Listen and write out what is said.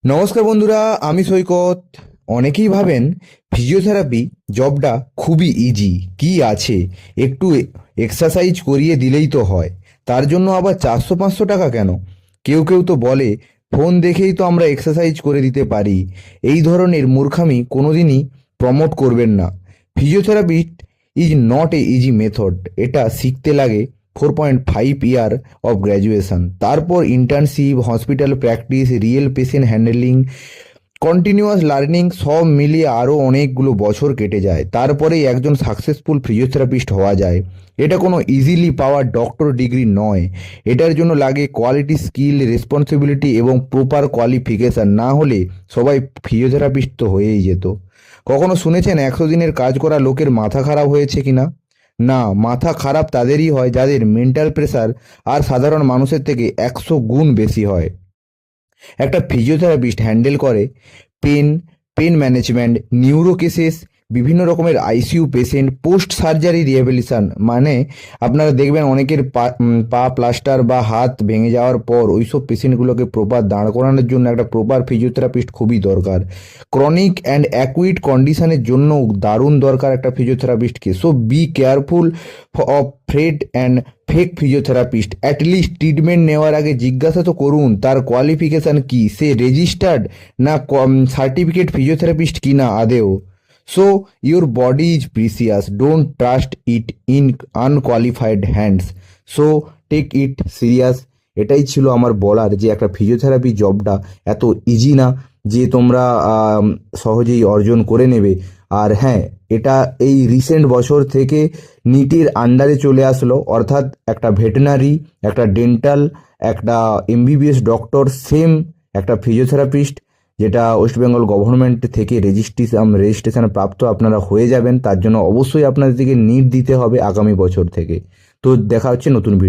নমস্কার বন্ধুরা, আমি সৈকত। অনেকেই ভাবেন ফিজিওথেরাপি জবটা খুবই ইজি, কি আছে, একটু এক্সারসাইজ করিয়ে দিলেই তো হয়, তার জন্য আবার 400-500 টাকা কেন? কেউ কেউ তো বলে ফোন দেখেই তো আমরা এক্সারসাইজ করে দিতে পারি। এই ধরনের মূর্খামি কোনোদিনই প্রমোট করবেন না। Physiotherapy is not a easy method. এটা শিখতে লাগে 4.5 ইয়ার অফ গ্র্যাজুয়েশন, তারপর internship, hospital practice, real patient handling, continuous learning, সব মিলিয়ে আরও অনেকগুলো বছর কেটে যায়, তারপরেই একজন সাকসেসফুল ফিজিওথেরাপিস্ট হওয়া যায়। এটা কোনো ইজিলি পাওয়ার ডক্টর ডিগ্রি নয়। এটার জন্য লাগে কোয়ালিটি, স্কিল, রেসপন্সিবিলিটি এবং প্রপার কোয়ালিফিকেশান। না হলে সবাই ফিজিওথেরাপিস্ট তো হয়েই যেত। কখনো শুনেছেন 100 দিনের কাজ করা লোকের মাথা খারাপ হয়েছে কিনা? না, মাথা খারাপ তাদেরই হয় যাদের মেন্টাল প্রেসার আর সাধারণ মানুষের থেকে 100 গুণ বেশি হয়। একটা ফিজিওথেরাপিস্ট হ্যান্ডেল করে pain, pain management, neuro cases, বিভিন্ন রকমের ICU patient, post surgery rehabilitation. মানে আপনারা দেখবেন অনেকের পা প্লাস্টার বা হাত ভেঙে যাওয়ার পর ওইসব পেশেন্টগুলোকে প্রপার দাঁড় করানোর জন্য একটা প্রপার ফিজিওথেরাপিস্ট খুবই দরকার। ক্রনিক অ্যান্ড অ্যাকুইট কন্ডিশনের জন্য দারুণ দরকার একটা ফিজিওথেরাপিস্টকে। So be careful of fraud and fake physiotherapist. At least treatment নেওয়ার আগে জিজ্ঞাসা তো করুন তার কোয়ালিফিকেশান কি, সে রেজিস্টার্ড না সার্টিফিকেট ফিজিওথেরাপিস্ট কি না আদেও। So your body is precious, don't trust it in unqualified hands. So take it serious. এটাই ছিল আমার বলার, যে একটা ফিজিওথেরাপি জবটা এত ইজি না যে তোমরা সহজেই অর্জন করে নেবে। আর হ্যাঁ, এটা এই রিসেন্ট বছর থেকে নিটের আন্ডারে চলে আসলো, অর্থাৎ একটা ভেটেনারি, একটা ডেন্টাল, একটা এমবিবিএস ডক্টর, সেম একটা ফিজিওথেরাপিস্ট, যেটা ওয়েস্ট বেঙ্গল গভর্নমেন্ট থেকে রেজিস্ট্রেশন প্রাপ্ত আপনারা হয়ে যাবেন। তার জন্য অবশ্যই আপনাদেরকে নিট দিতে হবে আগামী বছর থেকে। তো দেখা হচ্ছে নতুন ভিডিও।